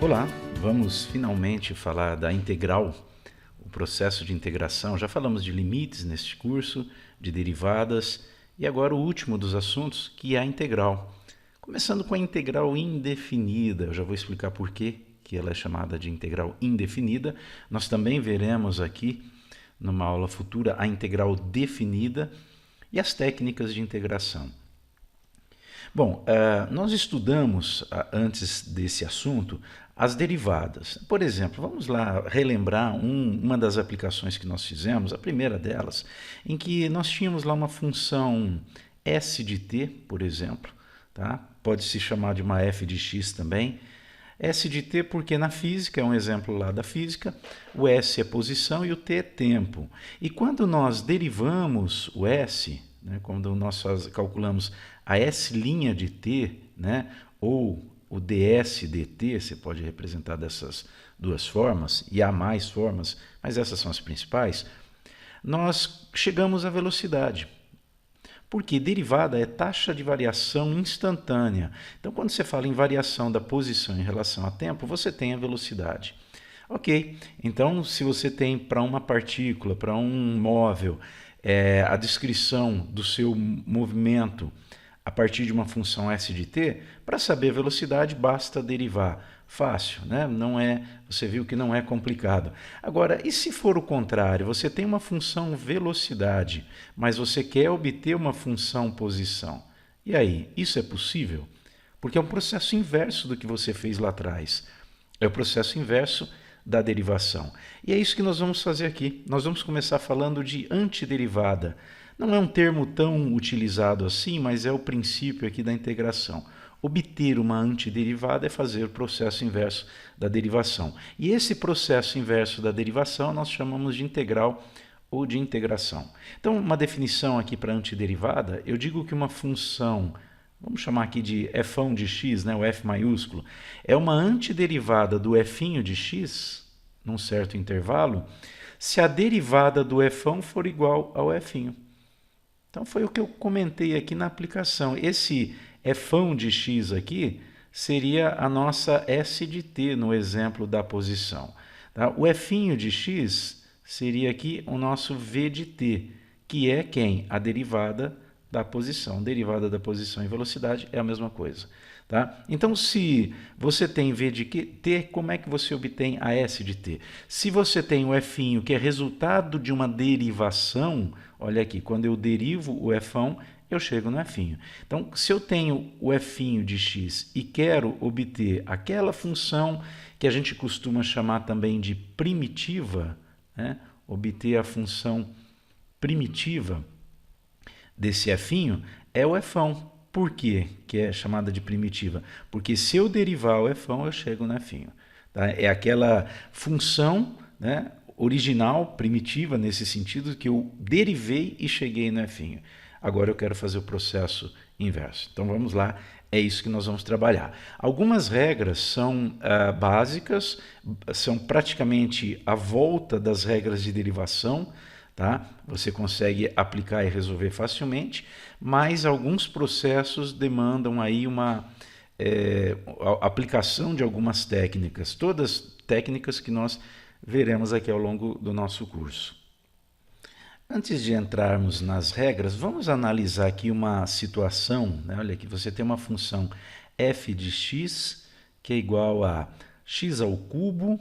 Olá, vamos finalmente falar da integral, o processo de integração. Já falamos de limites neste curso, de derivadas e agora o último dos assuntos, que é a integral. Começando com a integral indefinida, eu já vou explicar por que ela é chamada de integral indefinida. Nós também veremos aqui, numa aula futura, a integral definida e as técnicas de integração. Bom, nós estudamos, antes desse assunto, as derivadas. Por exemplo, vamos lá relembrar uma das aplicações que nós fizemos, a primeira delas, em que nós tínhamos lá uma função s de t, por exemplo, tá? Pode se chamar de uma f de x também. S de t porque na física, é um exemplo lá da física, o s é posição e o t é tempo. E quando nós derivamos o s, né, quando nós calculamos a s' de t, né, ou o ds dt, você pode representar dessas duas formas, e há mais formas, mas essas são as principais, nós chegamos à velocidade. Porque derivada é taxa de variação instantânea. Então, quando você fala em variação da posição em relação a tempo, você tem a velocidade. Ok, então se você tem para uma partícula, para um móvel, a descrição do seu movimento a partir de uma função s de t, para saber a velocidade basta derivar. Fácil, né? Não é, você viu que não é complicado. Agora, e se for o contrário? Você tem uma função velocidade, mas você quer obter uma função posição. E aí, isso é possível? Porque é um processo inverso do que você fez lá atrás. É o processo inverso da derivação. E é isso que nós vamos fazer aqui. Nós vamos começar falando de antiderivada. Não é um termo tão utilizado assim, mas é o princípio aqui da integração. Obter uma antiderivada é fazer o processo inverso da derivação. E esse processo inverso da derivação nós chamamos de integral ou de integração. Então, uma definição aqui para antiderivada, eu digo que uma função, vamos chamar aqui de f de x, né, o f maiúsculo, é uma antiderivada do f de x, num certo intervalo, se a derivada do f for igual ao f. Então, foi o que eu comentei aqui na aplicação. Esse f de x aqui seria a nossa s de t no exemplo da posição. Tá? O f de x seria aqui o nosso v de t, que é quem? A derivada da posição. Derivada da posição e velocidade é a mesma coisa. Tá? Então, se você tem v de t, como é que você obtém a s de t? Se você tem o f, que é resultado de uma derivação, olha aqui, quando eu derivo o f, eu chego no f. Então, se eu tenho o f de x e quero obter aquela função que a gente costuma chamar também de primitiva, né? Obter a função primitiva desse f, é o f. Por quê que é chamada de primitiva? Porque se eu derivar o f, eu chego no f. Tá? É aquela função, né, original, primitiva, nesse sentido, que eu derivei e cheguei no f. Agora eu quero fazer o processo inverso. Então vamos lá, é isso que nós vamos trabalhar. Algumas regras são básicas, são praticamente a volta das regras de derivação, tá? Você consegue aplicar e resolver facilmente, mas alguns processos demandam aí uma aplicação de algumas técnicas, todas técnicas que nós veremos aqui ao longo do nosso curso. Antes de entrarmos nas regras, vamos analisar aqui uma situação, né? Olha aqui, você tem uma função f de x, que é igual a x ao cubo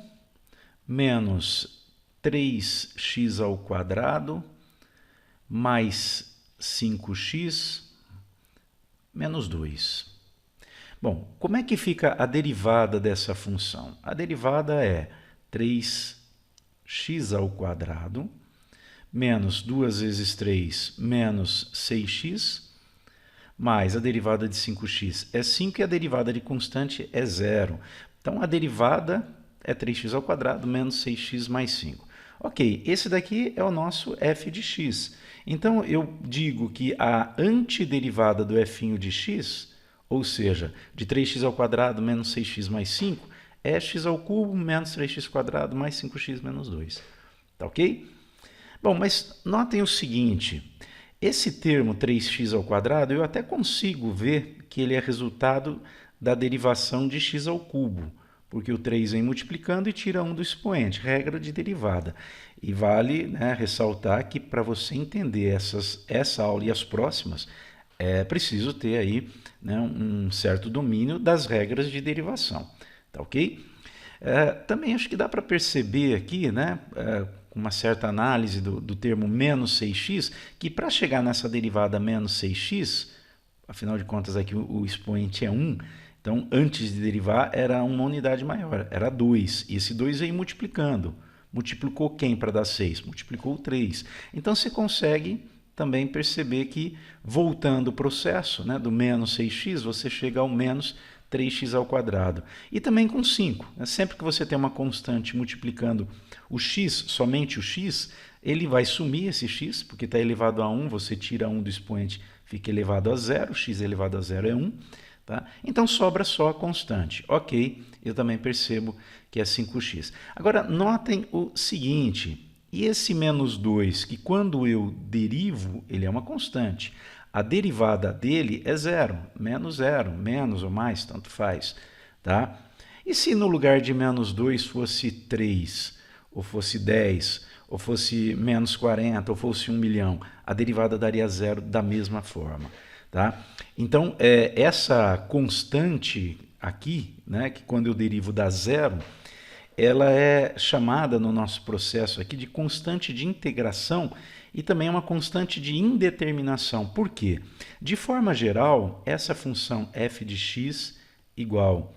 menos 3x ao quadrado mais 5x menos 2. Bom, como é que fica a derivada dessa função? A derivada é 3x ao quadrado menos 2 vezes 3 menos 6x, mais a derivada de 5x é 5 e a derivada de constante é 0. Então, a derivada é 3x ao quadrado menos 6x mais 5. Ok, esse daqui é o nosso f de x. Então, eu digo que a antiderivada do f de x, ou seja, de 3x ao quadrado menos 6x mais 5, é x ao cubo menos 3x quadrado mais 5x menos 2. Tá ok? Bom, mas notem o seguinte, esse termo 3x ao quadrado, eu até consigo ver que ele é resultado da derivação de x ao cubo. porque o 3 vem multiplicando e tira 1 do expoente, regra de derivada. E vale, né, ressaltar que para você entender essa aula e as próximas, é preciso ter aí, né, um certo domínio das regras de derivação, tá ok? Também acho que dá para perceber aqui, né, com uma certa análise do termo menos 6x, que para chegar nessa derivada menos 6x, afinal de contas aqui o expoente é 1, então antes de derivar era uma unidade maior, era 2, e esse 2 veio multiplicando. Multiplicou quem para dar 6? Multiplicou o 3. Então você consegue também perceber que, voltando o processo, né, do menos 6x, você chega ao menos 3x ao quadrado. E também com 5. Né? Sempre que você tem uma constante multiplicando o x, somente o x, ele vai sumir esse x, porque está elevado a 1, você tira 1 do expoente, fica elevado a 0, x elevado a 0 é 1. Tá? Então sobra só a constante. Ok, eu também percebo que é 5x. Agora, notem o seguinte, e esse menos 2, que quando eu derivo, ele é uma constante. A derivada dele é 0, menos ou mais, tanto faz. Tá? E se no lugar de menos 2 fosse 3, ou fosse 10, ou fosse menos 40, ou fosse 1 milhão, a derivada daria 0 da mesma forma. Tá? Então, essa constante aqui, né, que quando eu derivo dá 0, ela é chamada no nosso processo aqui de constante de integração e também uma constante de indeterminação. Por quê? De forma geral, essa função f de x igual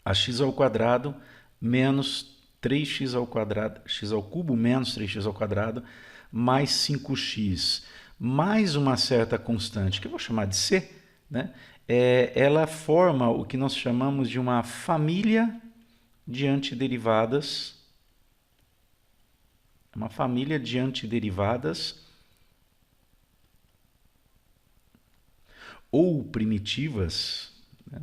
a x ao quadrado menos 3x ao quadrado, x ao cubo menos 3x ao quadrado, mais 5x, mais uma certa constante, que eu vou chamar de c, né? Ela forma o que nós chamamos de uma família de antiderivadas, ou primitivas, né,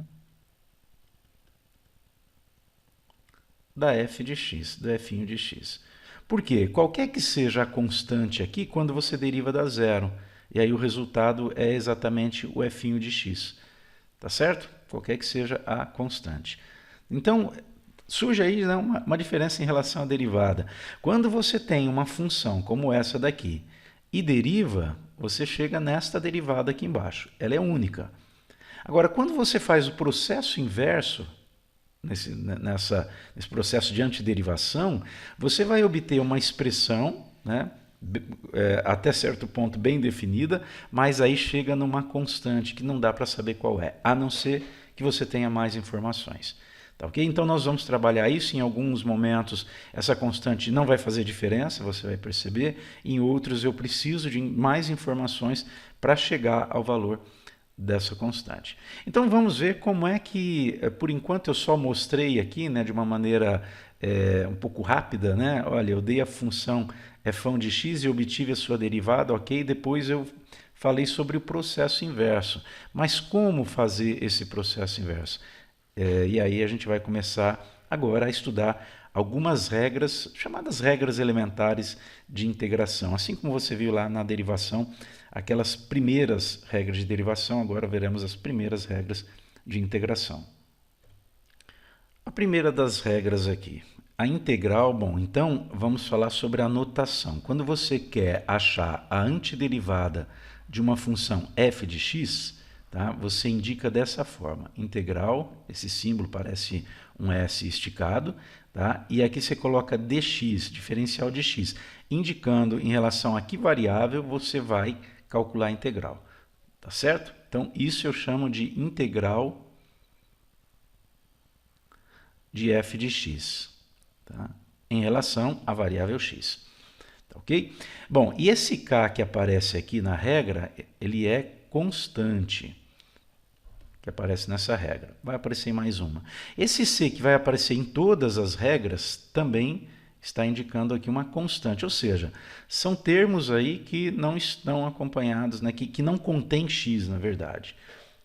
da f de x, do f de x. Por quê? Qualquer que seja a constante aqui, quando você deriva dá 0, e aí o resultado é exatamente o f de x, tá certo? Qualquer que seja a constante. Então, surge aí, né, uma diferença em relação à derivada. Quando você tem uma função como essa daqui e deriva, você chega nesta derivada aqui embaixo. Ela é única. Agora, quando você faz o processo inverso, nesse processo de antiderivação, você vai obter uma expressão, né, até certo ponto bem definida, mas aí chega numa constante que não dá para saber qual é, a não ser que você tenha mais informações. Tá, ok? Então nós vamos trabalhar isso. Em alguns momentos essa constante não vai fazer diferença, você vai perceber. Em outros eu preciso de mais informações para chegar ao valor dessa constante. Então vamos ver como é que, por enquanto eu só mostrei aqui, né, de uma maneira um pouco rápida, né? Olha, eu dei a função f de x e obtive a sua derivada, ok? Depois eu falei sobre o processo inverso. Mas como fazer esse processo inverso? E aí a gente vai começar agora a estudar algumas regras, chamadas regras elementares de integração. Assim como você viu lá na derivação, aquelas primeiras regras de derivação, agora veremos as primeiras regras de integração. A primeira das regras aqui, a integral, bom, então vamos falar sobre a notação. Quando você quer achar a antiderivada de uma função f de x, tá, você indica dessa forma, integral, esse símbolo parece um S esticado, tá, e aqui você coloca dx, diferencial de x, indicando em relação a que variável você vai calcular a integral, tá certo? Então isso eu chamo de integral de f de x, tá, em relação à variável x. Tá, ok? Bom, e esse k que aparece aqui na regra, ele é constante, que aparece nessa regra. Vai aparecer mais uma. Esse c que vai aparecer em todas as regras também está indicando aqui uma constante, ou seja, são termos aí que não estão acompanhados, né, que não contém x, na verdade.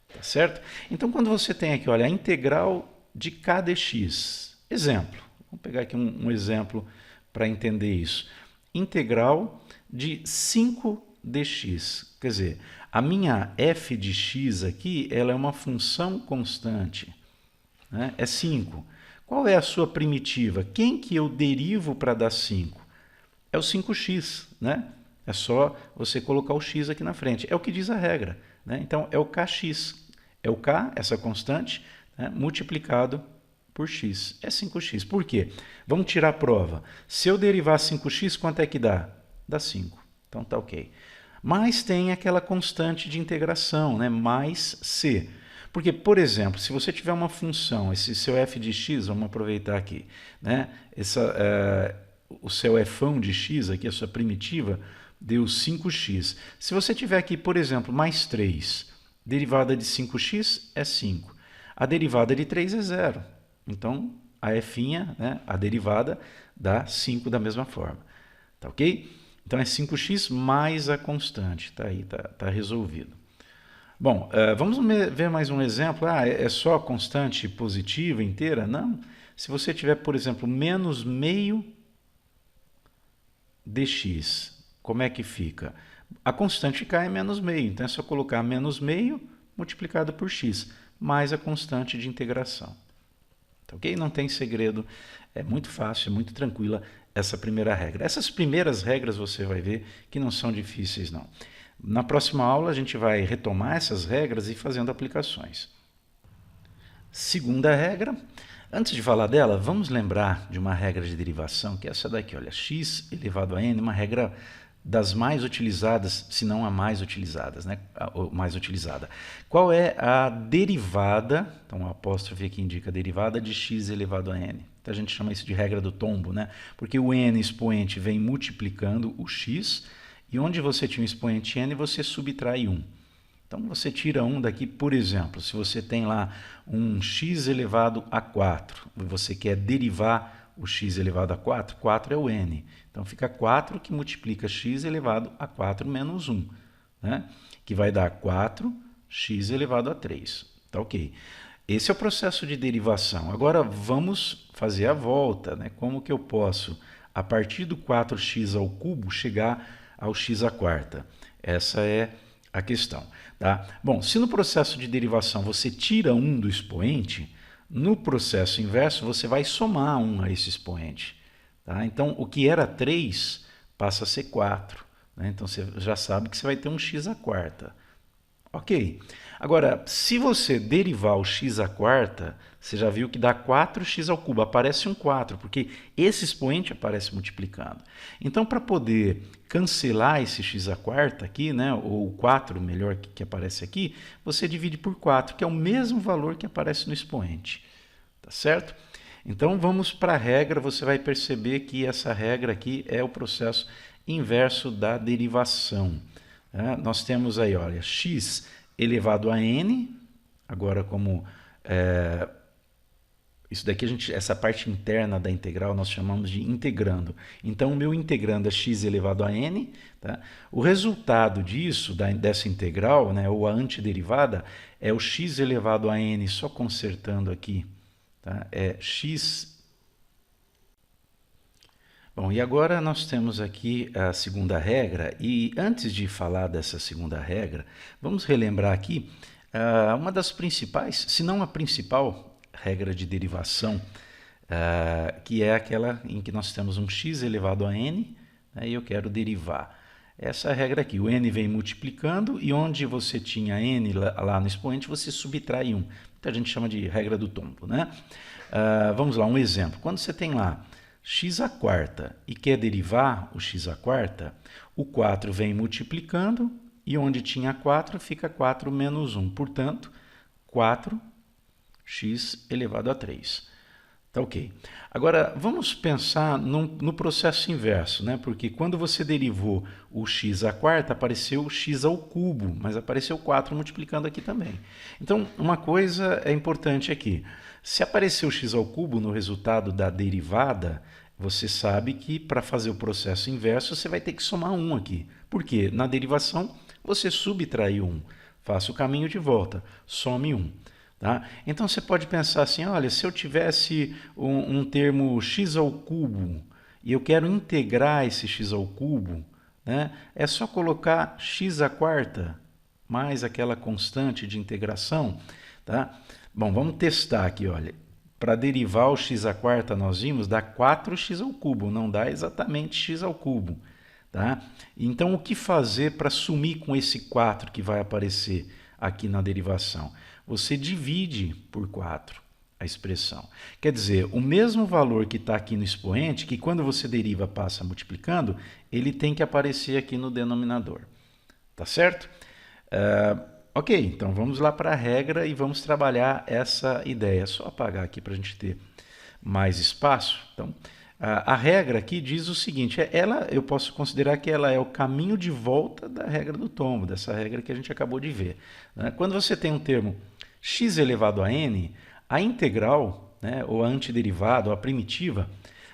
Tá certo? Então, quando você tem aqui, olha, a integral de k dx. Exemplo. Vamos pegar aqui um exemplo para entender isso. Integral de 5 dx. Quer dizer, a minha f de x aqui, ela é uma função constante, né? É 5. Qual é a sua primitiva? Quem que eu derivo para dar 5? É o 5x, né? É só você colocar o x aqui na frente. É o que diz a regra, né? Então, é o kx. É o k, essa constante, né, multiplicado por x. É 5x. Por quê? Vamos tirar a prova. Se eu derivar 5x, quanto é que dá? Dá 5. Então, tá ok. Mas tem aquela constante de integração, né? Mais c. Porque, por exemplo, se você tiver uma função, esse seu f de x, vamos aproveitar aqui, né? O seu fão de x, aqui, a sua primitiva, deu 5x. Se você tiver aqui, por exemplo, mais 3, derivada de 5x é 5. A derivada de 3 é 0. Então, a f, né, a derivada, dá 5 da mesma forma. Tá ok? Então, é 5x mais a constante. Tá aí, tá resolvido. Bom, vamos ver mais um exemplo. É só constante positiva inteira? Não. Se você tiver, por exemplo, menos meio dx, como é que fica? A constante k é menos meio, então é só colocar menos meio multiplicado por x, mais a constante de integração. Tá ok? Não tem segredo, é muito fácil, é muito tranquila essa primeira regra. Essas primeiras regras você vai ver que não são difíceis, não. Na próxima aula a gente vai retomar essas regras e fazendo aplicações. Segunda regra. Antes de falar dela, vamos lembrar de uma regra de derivação, que é essa daqui, olha, x elevado a n, uma regra das mais utilizadas, se não a mais utilizadas, né? Mais utilizada. Qual é a derivada, então o apóstrofe aqui indica a derivada de x elevado a n. Então a gente chama isso de regra do tombo, né? Porque o n expoente vem multiplicando o x, e onde você tinha um expoente n, você subtrai 1. Então, você tira 1 daqui, por exemplo, se você tem lá um x elevado a 4, e você quer derivar o x elevado a 4, 4 é o n. Então, fica 4 que multiplica x elevado a 4 menos 1, né? Que vai dar 4x elevado a 3. Tá ok. Esse é o processo de derivação. Agora, vamos fazer a volta, né? Como que eu posso, a partir do 4x ao cubo, chegar ao x à quarta? Essa é a questão. Tá? Bom, se no processo de derivação você tira 1 do expoente, no processo inverso você vai somar 1 a esse expoente. Tá? Então, o que era 3 passa a ser 4. Né? Então, você já sabe que você vai ter um x à quarta. Ok. Agora, se você derivar o x à quarta, você já viu que dá 4x ao cubo. Aparece um 4, porque esse expoente aparece multiplicando. Então, para poder cancelar esse x à quarta aqui, né, ou 4, melhor, que aparece aqui, você divide por 4, que é o mesmo valor que aparece no expoente. Tá certo? Então, vamos para a regra. Você vai perceber que essa regra aqui é o processo inverso da derivação. Nós temos aí, olha, x elevado a n, agora como isso daqui essa parte interna da integral nós chamamos de integrando. Então o meu integrando é x elevado a n, tá? O resultado disso, dessa integral, né, ou a antiderivada, é o x elevado a n, só consertando aqui, tá? É x. Bom, e agora nós temos aqui a segunda regra, e antes de falar dessa segunda regra, vamos relembrar aqui uma das principais, se não a principal regra de derivação, que é aquela em que nós temos um x elevado a n, né, e eu quero derivar. Essa regra aqui, o n vem multiplicando, e onde você tinha n lá no expoente, você subtrai 1. Então a gente chama de regra do tombo, né? Vamos lá, um exemplo. Quando você tem lá x à quarta e quer derivar o x à quarta, o 4 vem multiplicando e onde tinha 4 fica 4 menos 1. Portanto, 4x elevado a 3. Tá ok. Agora, vamos pensar no processo inverso, né? Porque quando você derivou o x à quarta, apareceu o x ao cubo, mas apareceu 4 multiplicando aqui também. Então, uma coisa é importante aqui. Se aparecer o x ao cubo no resultado da derivada, você sabe que para fazer o processo inverso, você vai ter que somar 1 aqui. Por quê? Na derivação, você subtraiu 1. Faça o caminho de volta, some 1. Tá? Então, você pode pensar assim, olha, se eu tivesse um termo x ao cubo e eu quero integrar esse x ao cubo, né, é só colocar x à quarta mais aquela constante de integração. Tá? Bom, vamos testar aqui, olha. para derivar o x à quarta, nós vimos, dá 4x ao cubo, não dá exatamente x ao cubo. Tá? Então, o que fazer para sumir com esse 4 que vai aparecer aqui na derivação? Você divide por 4 a expressão. Quer dizer, o mesmo valor que está aqui no expoente, que quando você deriva passa multiplicando, ele tem que aparecer aqui no denominador. Tá certo? Ok, então vamos lá para a regra e vamos trabalhar essa ideia. Só apagar aqui para a gente ter mais espaço. Então, a regra aqui diz o seguinte, eu posso considerar que ela é o caminho de volta da regra do tombo, dessa regra que a gente acabou de ver. Né? Quando você tem um termo x elevado a n, a integral, né, ou a antiderivada, ou a primitiva,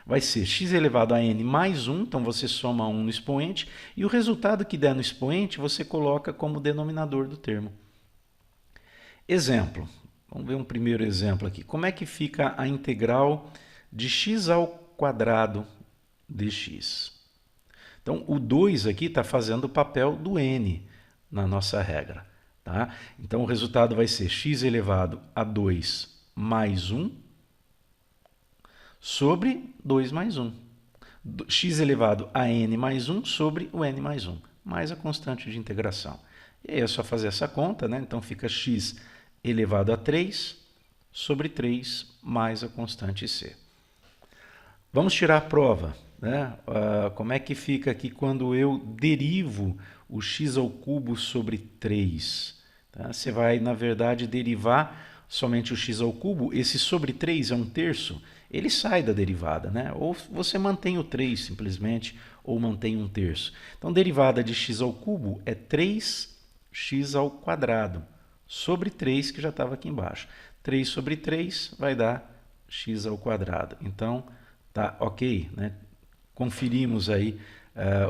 vai ser x elevado a n mais 1, então você soma 1 no expoente, e o resultado que der no expoente você coloca como denominador do termo. Exemplo, vamos ver um primeiro exemplo aqui. Como é que fica a integral de x ao quadrado dx? Então, o 2 aqui está fazendo o papel do n na nossa regra. Tá? Então, o resultado vai ser x elevado a 2 mais 1 sobre 2 mais 1. X elevado a n mais 1 sobre o n mais 1, mais a constante de integração. E aí é só fazer essa conta, né? Então fica x elevado a 3 sobre 3 mais a constante c. Vamos tirar a prova. Né? Como é que fica aqui quando eu derivo o x ao cubo sobre 3? Tá? Você vai, na verdade, derivar somente o x ao cubo. Esse sobre 3 é 1/3, ele sai da derivada, né? Ou você mantém o 3 simplesmente, ou mantém 1/3. Então, derivada de x ao cubo é 3x ao quadrado, sobre 3 que já estava aqui embaixo. 3 sobre 3 vai dar x ao quadrado. Então, tá ok, né? Conferimos aí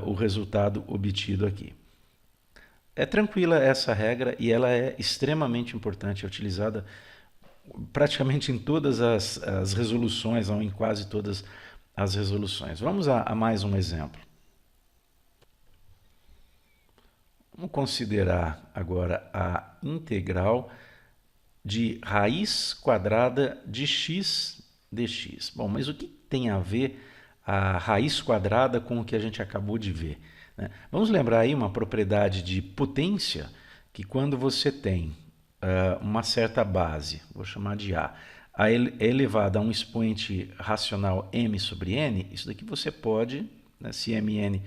o resultado obtido aqui. É tranquila essa regra e ela é extremamente importante, é utilizada praticamente em todas as resoluções, ou em quase todas as resoluções. Vamos a mais um exemplo. Vamos considerar agora a integral de raiz quadrada de x dx. Bom, mas o que tem a ver a raiz quadrada com o que a gente acabou de ver? Né? Vamos lembrar aí uma propriedade de potência, que quando você tem uma certa base, vou chamar de A é elevada a um expoente racional m sobre n, isso daqui você pode, né, se m e n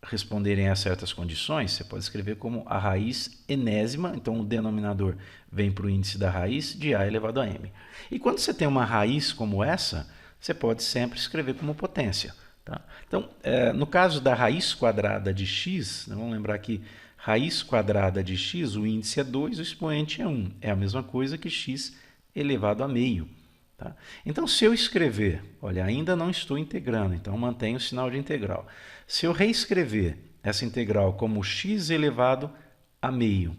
responderem a certas condições, você pode escrever como a raiz enésima, então o denominador vem para o índice da raiz de A elevado a m. E quando você tem uma raiz como essa, você pode sempre escrever como potência. Tá? Então, no caso da raiz quadrada de x, vamos lembrar que raiz quadrada de x, o índice é 2, o expoente é 1. É a mesma coisa que x elevado a meio. Tá? Então, se eu escrever, olha, ainda não estou integrando, então mantenho o sinal de integral. Se eu reescrever essa integral como x elevado a meio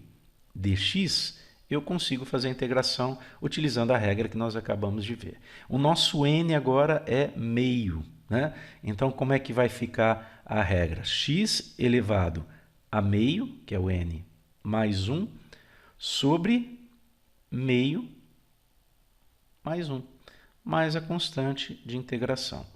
dx, eu consigo fazer a integração utilizando a regra que nós acabamos de ver. O nosso n agora é meio. Né? Então, como é que vai ficar a regra? X elevado a meio, que é o n, mais 1, sobre meio mais 1, mais a constante de integração.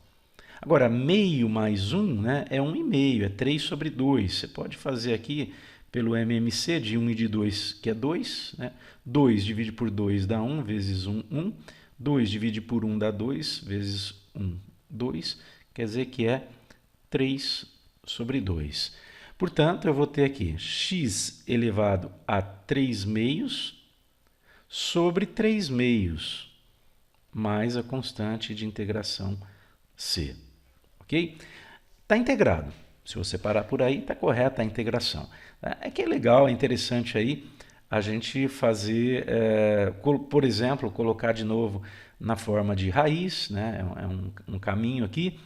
Agora, meio mais 1, né, é 1,5, é 3 sobre 2. Você pode fazer aqui pelo MMC de 1 e de 2, que é 2. Né? 2 divide por 2 dá 1, vezes 1, 1. 2 divide por 1 dá 2, vezes 1, 2. Quer dizer que é 3 sobre 2. Portanto, eu vou ter aqui x elevado a 3 meios sobre 3 meios, mais a constante de integração c. Ok? Está integrado. Se você parar por aí, está correta a integração. É que é legal, é interessante aí a gente fazer, por exemplo, colocar de novo na forma de raiz, né? É um caminho aqui.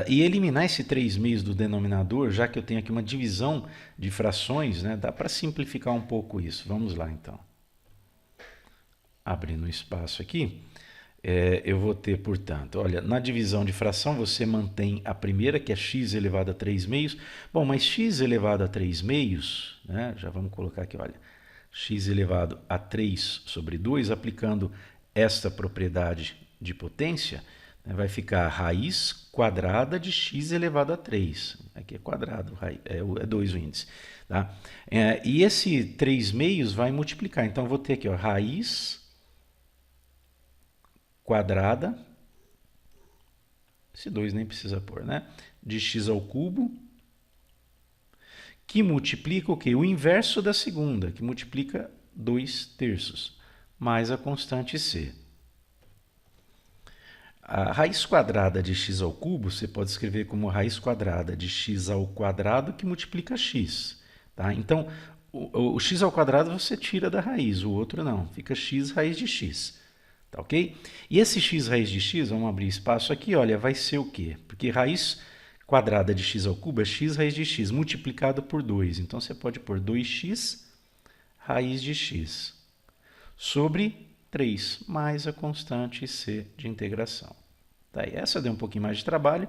E eliminar esse 3 meios do denominador, já que eu tenho aqui uma divisão de frações, né? Dá para simplificar um pouco isso. Vamos lá, então. Abrindo um espaço aqui, eu vou ter, portanto, olha, na divisão de fração você mantém a primeira, que é x elevado a 3 meios. Bom, mas x elevado a 3 meios, né? Já vamos colocar aqui, olha, x elevado a 3 sobre 2, aplicando esta propriedade de potência, né, vai ficar raiz quadrada de x elevado a 3. Aqui é quadrado, é 2 o índice. Tá? E esse 3 meios vai multiplicar. Então, eu vou ter aqui, ó, raiz quadrada, esse 2 nem precisa pôr, né? De x ao cubo, que multiplica o quê? O inverso da segunda, que multiplica 2/3, mais a constante c. A raiz quadrada de x ao cubo, você pode escrever como raiz quadrada de x ao quadrado, que multiplica x. Tá? Então, o x ao quadrado você tira da raiz, o outro não. Fica x raiz de x. Tá ok? E esse x raiz de x, vamos abrir espaço aqui, olha, vai ser o quê? Porque raiz quadrada de x ao cubo é x raiz de x multiplicado por 2. Então, você pode pôr 2x raiz de x sobre 3, mais a constante c de integração. Tá? E essa deu um pouquinho mais de trabalho,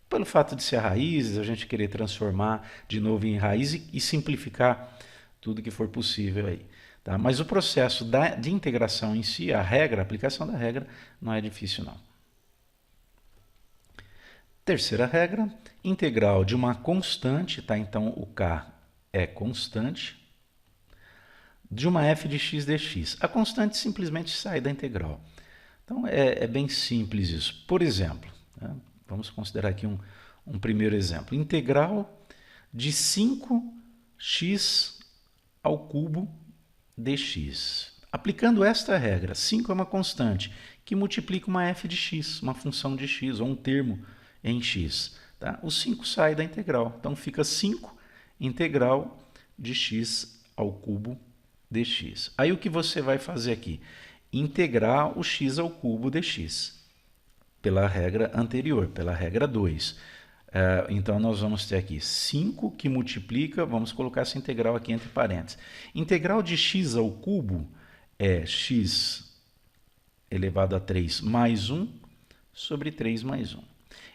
pelo fato de ser raízes, a gente querer transformar de novo em raiz e simplificar tudo que for possível aí. Tá? Mas o processo de integração em si, a aplicação da regra, não é difícil não. Terceira regra, integral de uma constante, tá? Então o k é constante, de uma f de x dx. A constante simplesmente sai da integral. Então é bem simples isso. Por exemplo, né? Vamos considerar aqui um primeiro exemplo. Integral de 5x ao cubo dx. Aplicando esta regra, 5 é uma constante que multiplica uma f de x, uma função de x, ou um termo em x. Tá? O 5 sai da integral. Então fica 5 integral de x ao cubo dx. Aí o que você vai fazer aqui? Integrar o x ao cubo dx. Pela regra anterior, pela regra 2. Então, nós vamos ter aqui 5 que multiplica, vamos colocar essa integral aqui entre parênteses. Integral de x ao cubo é x elevado a 3 mais 1 sobre 3 mais 1.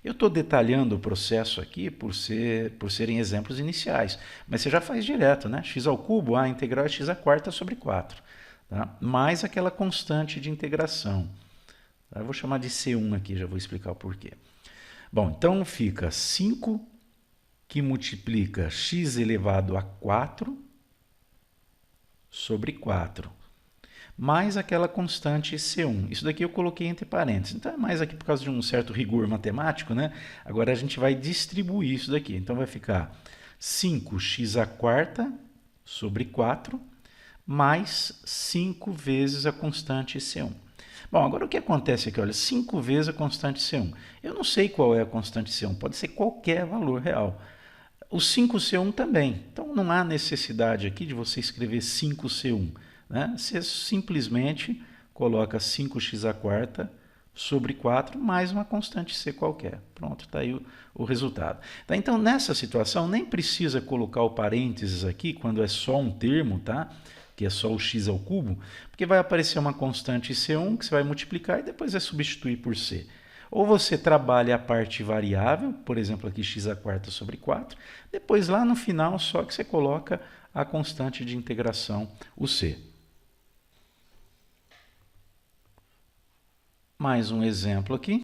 Eu estou detalhando o processo aqui por serem exemplos iniciais, mas você já faz direto, né? X ao cubo, a integral é x à quarta sobre 4, tá? Mais aquela constante de integração. Eu vou chamar de C1 aqui, já vou explicar o porquê. Bom, então fica 5 que multiplica x elevado a 4 sobre 4, mais aquela constante C1. Isso daqui eu coloquei entre parênteses. Então é mais aqui por causa de um certo rigor matemático, né? Agora a gente vai distribuir isso daqui. Então vai ficar 5x à quarta sobre 4, mais 5 vezes a constante C1. Bom, agora o que acontece aqui? Olha, 5 vezes a constante C1. Eu não sei qual é a constante C1, pode ser qualquer valor real. O 5C1 também. Então, não há necessidade aqui de você escrever 5C1. Né? Você simplesmente coloca 5x à quarta sobre 4 mais uma constante C qualquer. Pronto, está aí o resultado. Tá? Então, nessa situação, nem precisa colocar o parênteses aqui, quando é só um termo, tá? Que é só o x ao cubo, porque vai aparecer uma constante C1 que você vai multiplicar e depois vai substituir por C. Ou você trabalha a parte variável, por exemplo, aqui x à quarta sobre 4, depois lá no final só que você coloca a constante de integração, o C. Mais um exemplo aqui.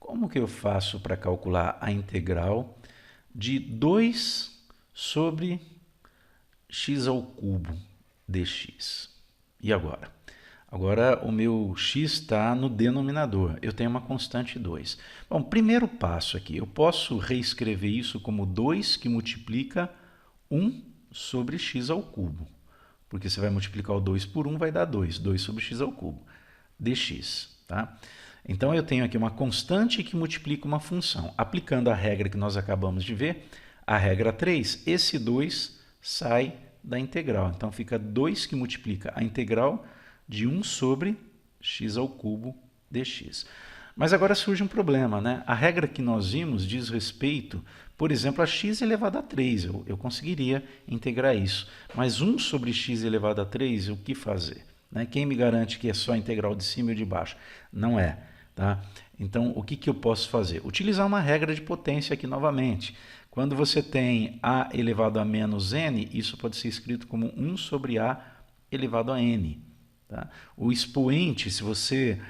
Como que eu faço para calcular a integral de 2 sobre x ao cubo dx? E agora? Agora o meu x está no denominador, eu tenho uma constante 2. Bom, primeiro passo aqui, eu posso reescrever isso como 2 que multiplica 1 sobre x ao cubo. Porque você vai multiplicar o 2 por 1, vai dar 2, 2 sobre x ao cubo, dx. Tá? Então eu tenho aqui uma constante que multiplica uma função. Aplicando a regra que nós acabamos de ver, a regra 3, esse 2 sai da integral. Então fica 2 que multiplica a integral de 1 sobre x ao cubo dx. Mas agora surge um problema, né? A regra que nós vimos diz respeito, por exemplo, a x elevado a 3. Eu conseguiria integrar isso. Mas 1 sobre x elevado a 3, o que fazer? Né? Quem me garante que é só a integral de cima e de baixo? Não é. Tá? Então, o que, que eu posso fazer? Utilizar uma regra de potência aqui novamente. Quando você tem a elevado a menos n, isso pode ser escrito como 1 sobre a elevado a n. Tá? O expoente, se você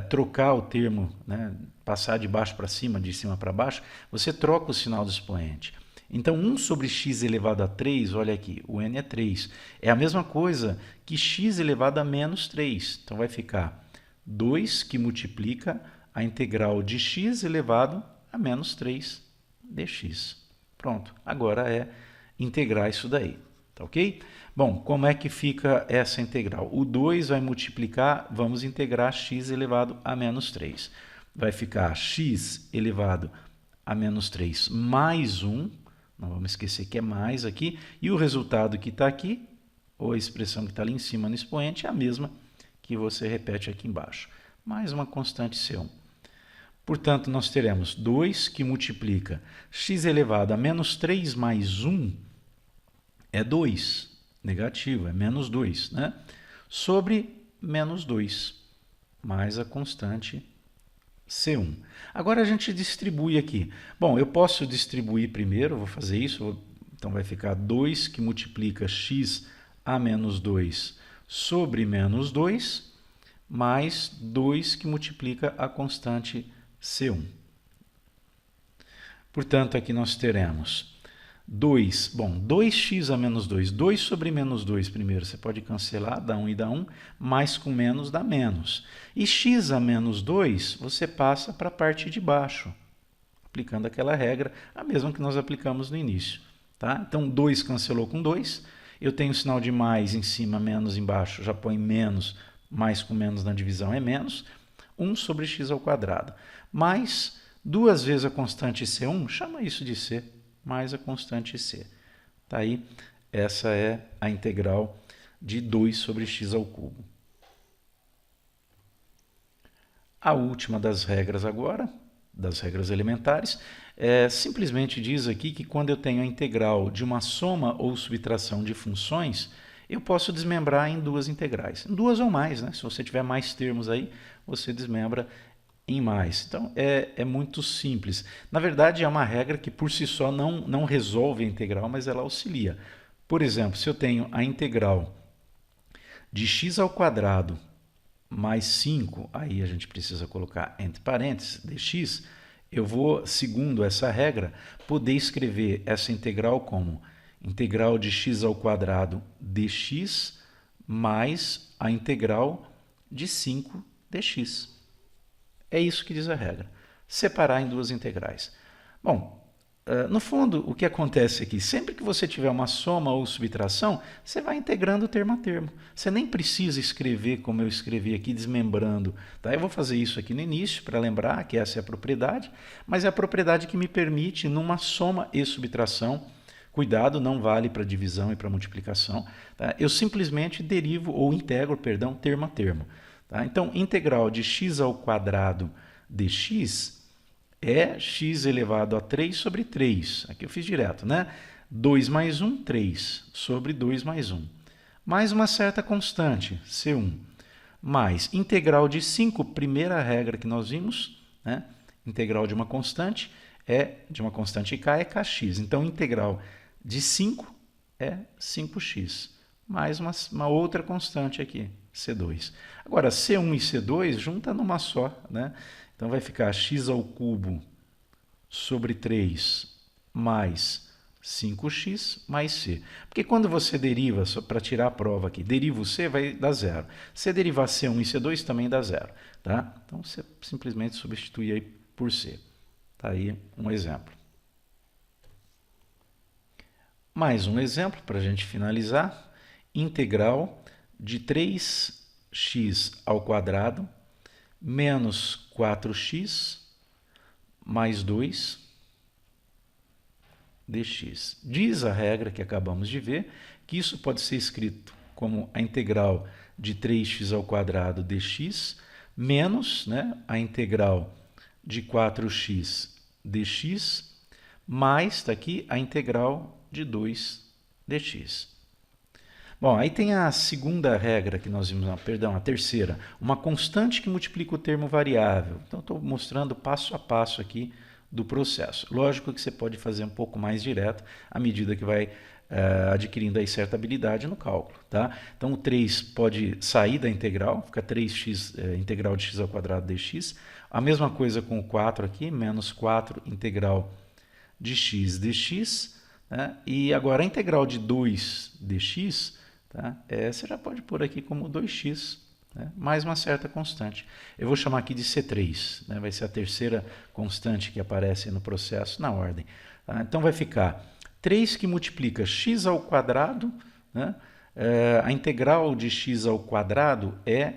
trocar o termo, né, passar de baixo para cima, de cima para baixo, você troca o sinal do expoente. Então, 1 sobre x elevado a 3, olha aqui, o n é 3. É a mesma coisa que x elevado a menos 3. Então, vai ficar 2 que multiplica a integral de x elevado a menos 3 dx. Pronto, agora é integrar isso daí, tá ok? Bom, como é que fica essa integral? O 2 vai multiplicar, vamos integrar x elevado a menos 3. Vai ficar x elevado a menos 3 mais 1, não vamos esquecer que é mais aqui, e o resultado que está aqui, ou a expressão que está ali em cima no expoente, é a mesma que você repete aqui embaixo, mais uma constante C1. Portanto, nós teremos 2 que multiplica x elevado a menos 3 mais 1 é 2, negativo, é menos 2, né? Sobre menos 2, mais a constante C1. Agora a gente distribui aqui. Bom, eu posso distribuir primeiro, vou fazer isso, então vai ficar 2 que multiplica x a menos 2 sobre menos 2, mais 2 que multiplica a constante C1. Portanto, aqui nós teremos 2, bom, 2x a menos 2, 2 sobre menos 2 primeiro, você pode cancelar, dá 1 e dá 1, mais com menos dá menos. E x a menos 2, você passa para a parte de baixo, aplicando aquela regra, a mesma que nós aplicamos no início. Tá? Então, 2 cancelou com 2, eu tenho o sinal de mais em cima, menos embaixo, já põe menos, mais com menos na divisão é menos, 1 sobre x ao quadrado, mais 2 vezes a constante C1, chama isso de C, mais a constante C. Tá aí, essa é a integral de 2 sobre x ao cubo. A última das regras agora, das regras elementares, simplesmente diz aqui que quando eu tenho a integral de uma soma ou subtração de funções, eu posso desmembrar em duas integrais. Em duas ou mais, né? Se você tiver mais termos aí, você desmembra em mais. Então, é muito simples. Na verdade, é uma regra que por si só não resolve a integral, mas ela auxilia. Por exemplo, se eu tenho a integral de x ao quadrado mais 5, aí a gente precisa colocar entre parênteses dx, eu vou, segundo essa regra, poder escrever essa integral como integral de x ao quadrado dx mais a integral de 5 dx. É isso que diz a regra. Separar em duas integrais. Bom, no fundo, o que acontece aqui? Sempre que você tiver uma soma ou subtração, você vai integrando termo a termo. Você nem precisa escrever como eu escrevi aqui, desmembrando. Tá? Eu vou fazer isso aqui no início, para lembrar que essa é a propriedade, mas é a propriedade que me permite, numa soma e subtração, cuidado, não vale para divisão e para multiplicação, tá? Eu simplesmente derivo ou integro, perdão, termo a termo. Tá? Então, integral de x ao quadrado dx é x elevado a 3 sobre 3. Aqui eu fiz direto, né? 2 mais 1, 3, sobre 2 mais 1. Mais uma certa constante, C1. Mais integral de 5, primeira regra que nós vimos, né? Integral de uma constante k é kx. Então, integral de 5 é 5x. Mais uma outra constante aqui, C2. Agora, C1 e C2 junta numa só, né? Então, vai ficar x ao cubo sobre 3 mais 5x mais c. Porque quando você deriva, só para tirar a prova aqui, deriva o c, vai dar zero. Se derivar C1 e C2, também dá zero. Tá? Então, você simplesmente substitui aí por c. Está aí um exemplo. Mais um exemplo para a gente finalizar. Integral de 3x ao quadrado menos 4x mais 2 dx. Diz a regra que acabamos de ver que isso pode ser escrito como a integral de 3x ao quadrado dx menos, né, a integral de 4x dx mais, está aqui, a integral de 2 dx. Bom, aí tem a segunda regra que nós vimos, não, perdão, a terceira. Uma constante que multiplica o termo variável. Então, estou mostrando passo a passo aqui do processo. Lógico que você pode fazer um pouco mais direto à medida que vai adquirindo aí certa habilidade no cálculo. Tá? Então, o 3 pode sair da integral, fica 3x integral de x ao quadrado dx. A mesma coisa com o 4 aqui, menos 4 integral de x dx. Né? E agora a integral de 2 dx, tá? Você já pode pôr aqui como 2x, né? Mais uma certa constante. Eu vou chamar aqui de C3, né? Vai ser a terceira constante que aparece no processo na ordem. Tá? Então vai ficar 3 que multiplica x ao quadrado, né? A integral de x ao quadrado é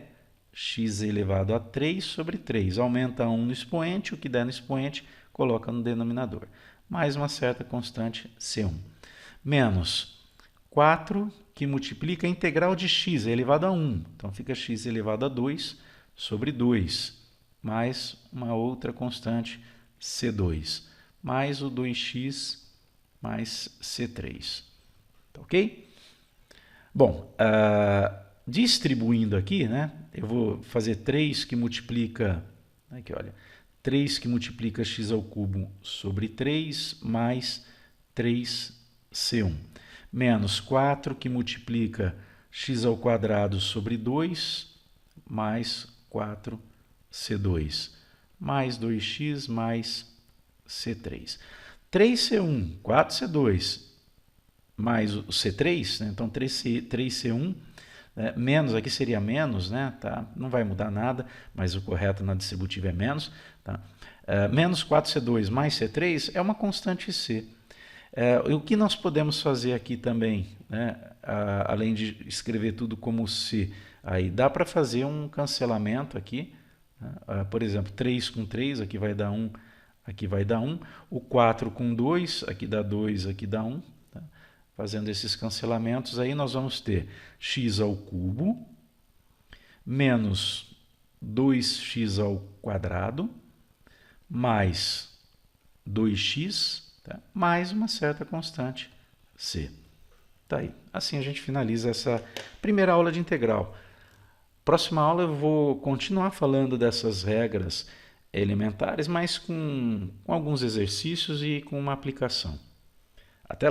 x elevado a 3 sobre 3. Aumenta 1 no expoente, o que der no expoente coloca no denominador. Mais uma certa constante C1. Menos 4 que multiplica a integral de x elevado a 1. Então fica x elevado a 2 sobre 2. Mais uma outra constante C2. Mais o 2x mais C3. Tá ok? Bom, distribuindo aqui, né? Eu vou fazer 3 que multiplica... Aqui, olha. 3 que multiplica x ao cubo sobre 3 mais 3c1. Menos 4 que multiplica x ao quadrado sobre 2 mais 4c2. Mais 2x mais c3. 3c1, 4c2 mais o c3, né? Então 3c1... menos, aqui seria menos, né? Tá? Não vai mudar nada, mas o correto na distributiva é menos. Tá? Menos 4c2 mais c3 é uma constante c. O que nós podemos fazer aqui também, né? Além de escrever tudo como c, aí dá para fazer um cancelamento aqui. Né? Por exemplo, 3 com 3, aqui vai dar 1, aqui vai dar 1. O 4 com 2, aqui dá 2, aqui dá 1. Tá? Fazendo esses cancelamentos, aí nós vamos ter x ao cubo menos 2x ao quadrado mais 2x, tá? Mais uma certa constante c. Tá aí. Assim a gente finaliza essa primeira aula de integral. Próxima aula eu vou continuar falando dessas regras elementares, mas com alguns exercícios e com uma aplicação. Até lá!